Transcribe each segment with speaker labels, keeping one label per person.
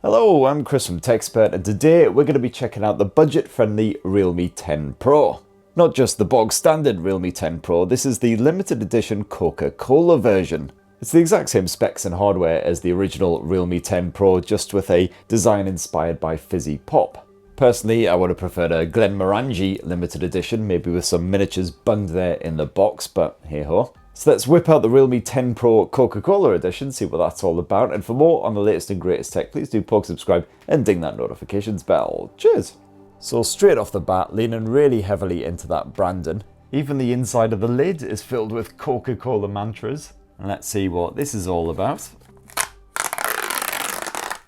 Speaker 1: Hello, I'm Chris from TechSpert, and today we're going to be checking out the budget-friendly Realme 10 Pro. Not just the bog standard Realme 10 Pro, this is the limited edition Coca Cola version. It's the exact same specs and hardware as the original Realme 10 Pro, just with a design inspired by fizzy pop. Personally, I would have preferred a Glenmorangie limited edition, maybe with some miniatures bunged there in the box, but hey ho. So let's whip out the Realme 10 Pro Coca Cola Edition, see what that's all about, and for more on the latest and greatest tech, please do subscribe and ding that notifications bell. Cheers! So straight off the bat, leaning really heavily into that branding. Even the inside of the lid is filled with Coca-Cola mantras. And let's see what this is all about.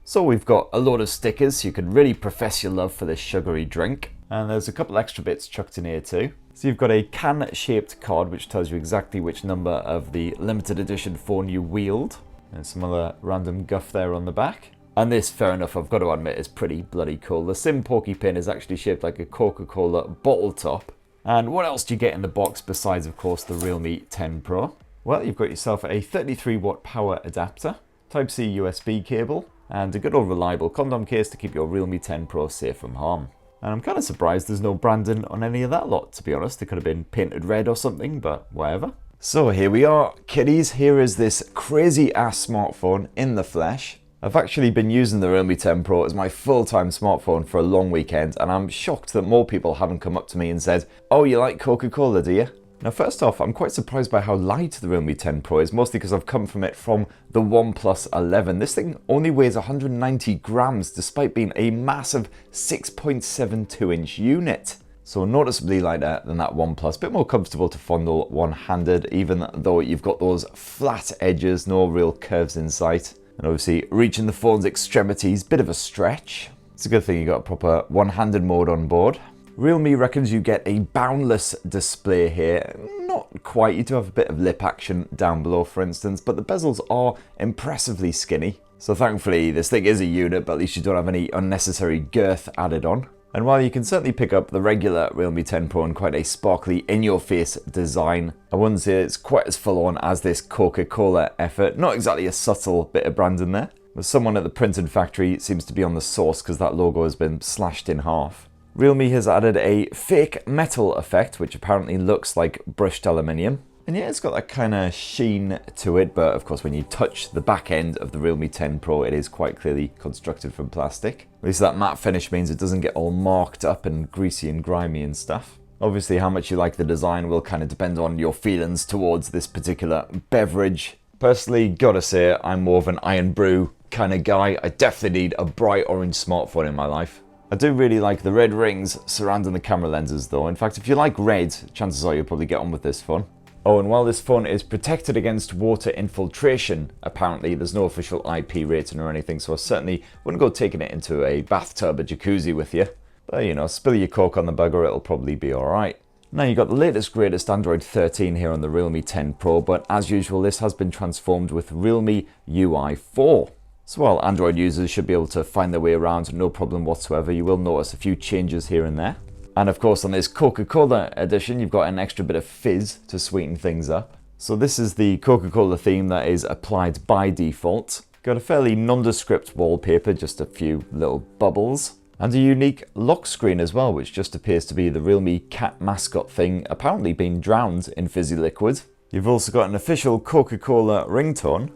Speaker 1: So we've got a load of stickers so you can really profess your love for this sugary drink. And there's a couple extra bits chucked in here too. So you've got a can-shaped card which tells you exactly which number of the limited edition phone you wield. And some other random guff there on the back. And this, fair enough, I've got to admit, is pretty bloody cool. The SIM Pokey pin is actually shaped like a Coca-Cola bottle top. And what else do you get in the box besides, of course, the Realme 10 Pro? Well, you've got yourself a 33-watt power adapter, Type-C USB cable, and a good old reliable condom case to keep your Realme 10 Pro safe from harm. And I'm kind of surprised there's no branding on any of that lot, to be honest. It could have been painted red or something, but whatever. So here we are, kiddies. Here is this crazy-ass smartphone in the flesh. I've actually been using the Realme 10 Pro as my full-time smartphone for a long weekend, and I'm shocked that more people haven't come up to me and said, "Oh, you like Coca-Cola, do you?" Now, first off, I'm quite surprised by how light the Realme 10 Pro is, mostly because I've come from it from the OnePlus 11. This thing only weighs 190 grams, despite being a massive 6.72-inch unit. So noticeably lighter than that OnePlus, a bit more comfortable to fondle one-handed, even though you've got those flat edges, no real curves in sight. And obviously, reaching the phone's extremities, bit of a stretch. It's a good thing you got a proper one-handed mode on board. Realme reckons you get a boundless display here. Not quite, you do have a bit of lip action down below, for instance, but the bezels are impressively skinny. So thankfully, this thing is a unit, but at least you don't have any unnecessary girth added on. And while you can certainly pick up the regular Realme 10 Pro in quite a sparkly, in-your-face design, I wouldn't say it's quite as full-on as this Coca-Cola effort. Not exactly a subtle bit of branding there, but someone at the printing factory seems to be on the sauce because that logo has been slashed in half. Realme has added a fake metal effect, which apparently looks like brushed aluminium. And yeah, it's got that kind of sheen to it, but of course when you touch the back end of the Realme 10 Pro, it is quite clearly constructed from plastic. At least that matte finish means it doesn't get all marked up and greasy and grimy and stuff. Obviously, how much you like the design will kind of depend on your feelings towards this particular beverage. Personally, gotta say, I'm more of an iron brew kind of guy. I definitely need a bright orange smartphone in my life. I do really like the red rings surrounding the camera lenses though. In fact, if you like red, chances are you'll probably get on with this phone. Oh, and while this phone is protected against water infiltration, apparently there's no official IP rating or anything, so I certainly wouldn't go taking it into a bathtub or jacuzzi with you. But you know, spill your Coke on the bugger, it'll probably be alright. Now you've got the latest greatest Android 13 here on the Realme 10 Pro, but as usual this has been transformed with Realme UI 4. So while Android users should be able to find their way around no problem whatsoever, you will notice a few changes here and there. And of course on this Coca-Cola edition, you've got an extra bit of fizz to sweeten things up. So this is the Coca-Cola theme that is applied by default. Got a fairly nondescript wallpaper, just a few little bubbles. And a unique lock screen as well, which just appears to be the Realme cat mascot thing, apparently being drowned in fizzy liquid. You've also got an official Coca-Cola ringtone.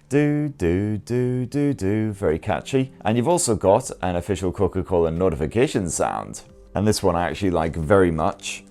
Speaker 1: Do, do, do, do, do, very catchy. And you've also got an official Coca-Cola notification sound. And this one I actually like very much.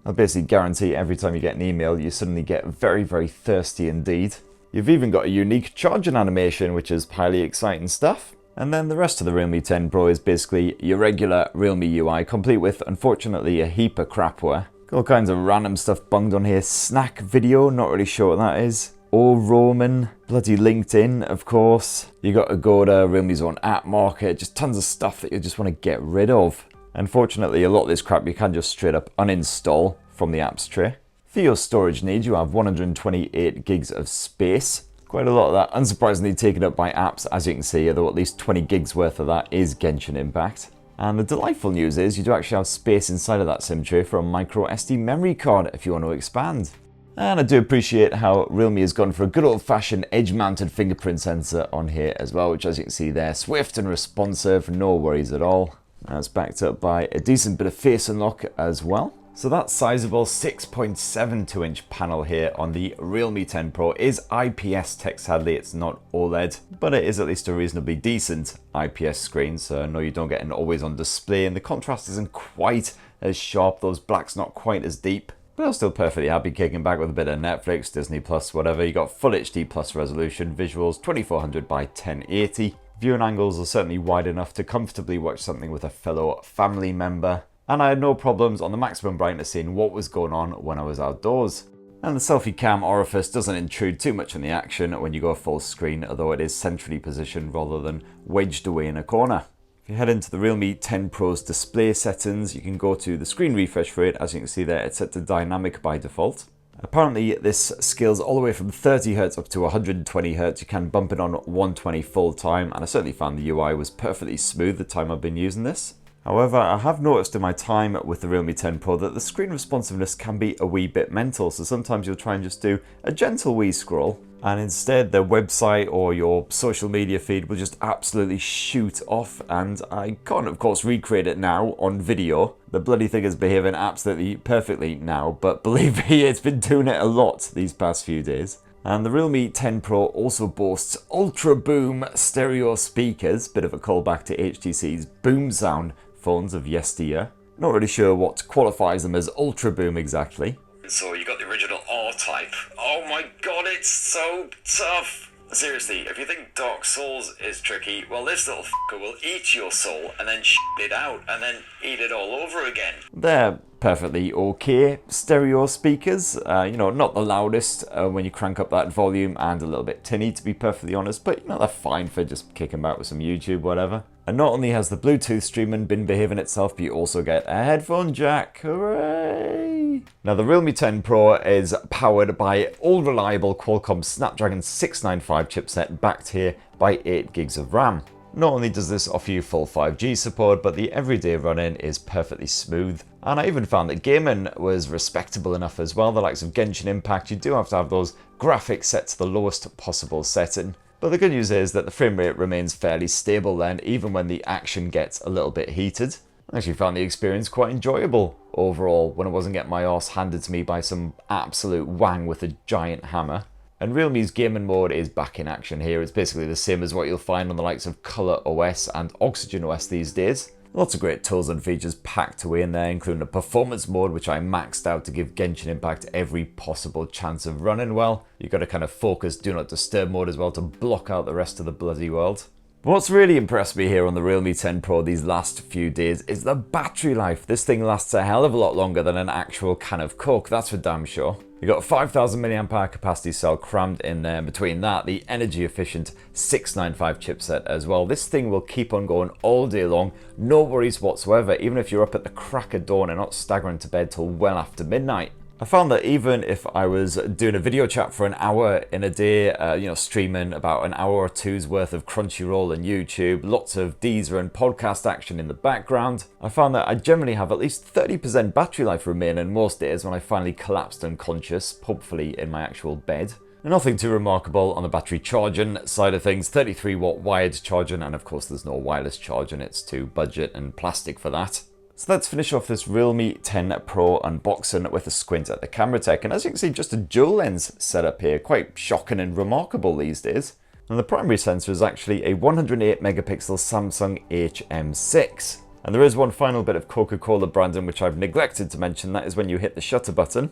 Speaker 1: I basically guarantee every time you get an email, you suddenly get very, very thirsty indeed. You've even got a unique charging animation, which is highly exciting stuff. And then the rest of the Realme 10 Pro is basically your regular Realme UI, complete with, unfortunately, a heap of crapware. All kinds of random stuff bunged on here. Snack video, not really sure what that is. Oh, Roman, bloody LinkedIn, of course. You got Agoda, Realme's own app market, just tons of stuff that you just want to get rid of. Unfortunately, a lot of this crap you can just straight up uninstall from the apps tray. For your storage needs, you have 128 gigs of space. Quite a lot of that unsurprisingly taken up by apps, as you can see, although at least 20 gigs worth of that is Genshin Impact. And the delightful news is you do actually have space inside of that SIM tray for a micro SD memory card if you want to expand. And I do appreciate how Realme has gone for a good old-fashioned edge-mounted fingerprint sensor on here as well, which as you can see there, swift and responsive, no worries at all. That's backed up by a decent bit of face unlock as well. So that sizable 6.72-inch panel here on the Realme 10 Pro is IPS tech, sadly it's not OLED, but it is at least a reasonably decent IPS screen, so no, you don't get an always on display, and the contrast isn't quite as sharp, those blacks not quite as deep. But I'm still perfectly happy kicking back with a bit of Netflix, Disney Plus, whatever. You got full HD plus resolution, visuals 2400 by 1080. Viewing angles are certainly wide enough to comfortably watch something with a fellow family member. And I had no problems on the maximum brightness seeing what was going on when I was outdoors. And the selfie cam orifice doesn't intrude too much on the action when you go full screen, although it is centrally positioned rather than wedged away in a corner. If you head into the Realme 10 Pro's display settings, you can go to the screen refresh rate. As you can see there, it's set to dynamic by default. Apparently this scales all the way from 30Hz up to 120Hz. You can bump it on 120 full time, and I certainly found the UI was perfectly smooth the time I've been using this. However, I have noticed in my time with the Realme 10 Pro that the screen responsiveness can be a wee bit mental, so sometimes you'll try and just do a gentle wee scroll, and instead the website or your social media feed will just absolutely shoot off, and I can't of course recreate it now on video. The bloody thing is behaving absolutely perfectly now, but believe me, it's been doing it a lot these past few days. And the Realme 10 Pro also boasts Ultra Boom stereo speakers, bit of a callback to HTC's Boom Sound phones of yesteryear. Not really sure what qualifies them as Ultra Boom exactly. So you got the original R-Type. Oh my god, it's so tough! Seriously, if you think Dark Souls is tricky, well this little fucker will eat your soul and then shit it out and then eat it all over again. They're perfectly okay stereo speakers, you know, not the loudest when you crank up that volume, and a little bit tinny to be perfectly honest, but you know, they're fine for just kicking back with some YouTube, whatever. And not only has the Bluetooth streaming been behaving itself, but you also get a headphone jack. Hooray! Now the Realme 10 Pro is powered by all reliable Qualcomm Snapdragon 695 chipset, backed here by 8 gigs of RAM. Not only does this offer you full 5G support, but the everyday run-in is perfectly smooth. And I even found that gaming was respectable enough as well. The likes of Genshin Impact, you do have to have those graphics set to the lowest possible setting. But the good news is that the frame rate remains fairly stable then, even when the action gets a little bit heated. I actually found the experience quite enjoyable overall when I wasn't getting my arse handed to me by some absolute wang with a giant hammer. And Realme's gaming mode is back in action here. It's basically the same as what you'll find on the likes of Color OS and Oxygen OS these days. Lots of great tools and features packed away in there, including a performance mode which I maxed out to give Genshin Impact every possible chance of running well. You've got to kind of focus do not disturb mode as well to block out the rest of the bloody world. But what's really impressed me here on the Realme 10 Pro these last few days is the battery life. This thing lasts a hell of a lot longer than an actual can of Coke, that's for damn sure. You've got a 5000 mAh capacity cell crammed in there. Between that, the energy efficient 695 chipset as well. This thing will keep on going all day long, no worries whatsoever, even if you're up at the crack of dawn and not staggering to bed till well after midnight. I found that even if I was doing a video chat for an hour in a day, you know, streaming about an hour or two's worth of Crunchyroll and YouTube, lots of Deezer and podcast action in the background, I found that I generally have at least 30% battery life remaining most days when I finally collapsed unconscious, hopefully in my actual bed. Nothing too remarkable on the battery charging side of things, 33 watt wired charging, and of course there's no wireless charging, it's too budget and plastic for that. So let's finish off this Realme 10 Pro unboxing with a squint at the camera tech, and as you can see, just a dual lens setup here, quite shocking and remarkable these days. And the primary sensor is actually a 108 megapixel Samsung HM6. And there is one final bit of Coca Cola branding which I've neglected to mention, that is when you hit the shutter button.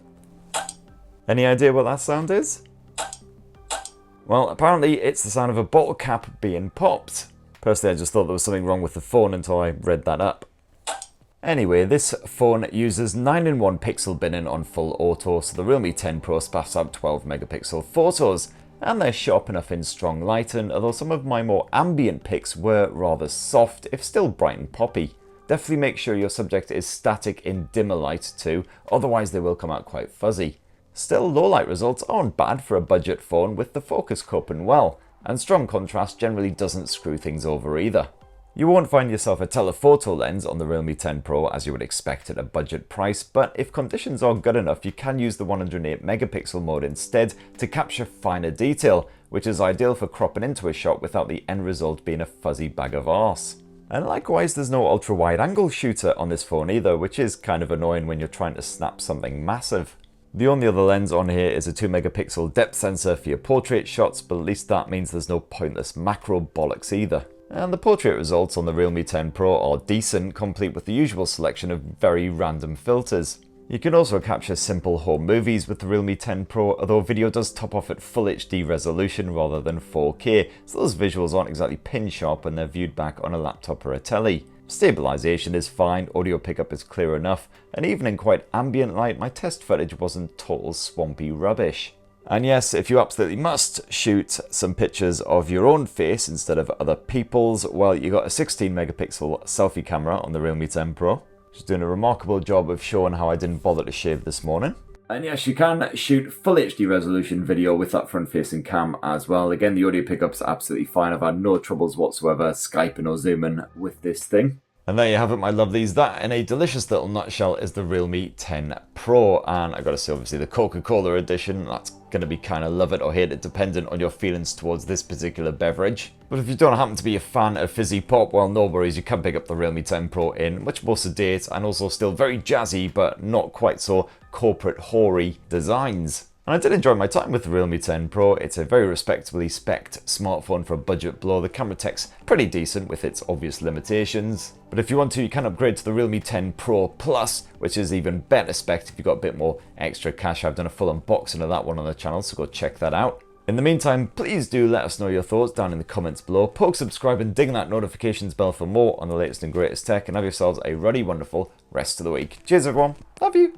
Speaker 1: Any idea what that sound is? Well, apparently it's the sound of a bottle cap being popped. Personally, I just thought there was something wrong with the phone until I read that up. Anyway, this phone uses 9-in-1 pixel binning on full auto, so the Realme 10 Pro spaffs out 12 megapixel photos, and they're sharp enough in strong lighting, although some of my more ambient pics were rather soft, if still bright and poppy. Definitely make sure your subject is static in dimmer light too, otherwise they will come out quite fuzzy. Still, low light results aren't bad for a budget phone with the focus coping well, and strong contrast generally doesn't screw things over either. You won't find yourself a telephoto lens on the Realme 10 Pro as you would expect at a budget price, but if conditions are good enough, you can use the 108 megapixel mode instead to capture finer detail, which is ideal for cropping into a shot without the end result being a fuzzy bag of arse. And likewise, there's no ultra wide angle shooter on this phone either, which is kind of annoying when you're trying to snap something massive. The only other lens on here is a 2 megapixel depth sensor for your portrait shots, but at least that means there's no pointless macro bollocks either. And the portrait results on the Realme 10 Pro are decent, complete with the usual selection of very random filters. You can also capture simple home movies with the Realme 10 Pro, although video does top off at Full HD resolution rather than 4K, so those visuals aren't exactly pin sharp when they're viewed back on a laptop or a telly. Stabilization is fine, audio pickup is clear enough, and even in quite ambient light, my test footage wasn't total swampy rubbish. And yes, if you absolutely must shoot some pictures of your own face instead of other people's, well, you got a 16 megapixel selfie camera on the Realme 10 Pro, which is doing a remarkable job of showing how I didn't bother to shave this morning. And yes, you can shoot full HD resolution video with that front-facing cam as well. Again, the audio pickup's absolutely fine. I've had no troubles whatsoever Skyping or Zooming with this thing. And there you have it, my lovelies. That, in a delicious little nutshell, is the Realme 10 Pro. And I gotta say, obviously, the Coca Cola Edition, that's gonna be kind of love it or hate it, dependent on your feelings towards this particular beverage. But if you don't happen to be a fan of fizzy pop, well, no worries, you can pick up the Realme 10 Pro in much more sedate and also still very jazzy, but not quite so corporate hoary designs. And I did enjoy my time with the Realme 10 Pro. It's a very respectably spec'd smartphone for a budget blow. The camera tech's pretty decent with its obvious limitations. But if you want to, you can upgrade to the Realme 10 Pro Plus, which is even better spec'd if you've got a bit more extra cash. I've done a full unboxing of that one on the channel, so go check that out. In the meantime, please do let us know your thoughts down in the comments below. Poke subscribe and ding that notifications bell for more on the latest and greatest tech, and have yourselves a ruddy, wonderful rest of the week. Cheers everyone, love you.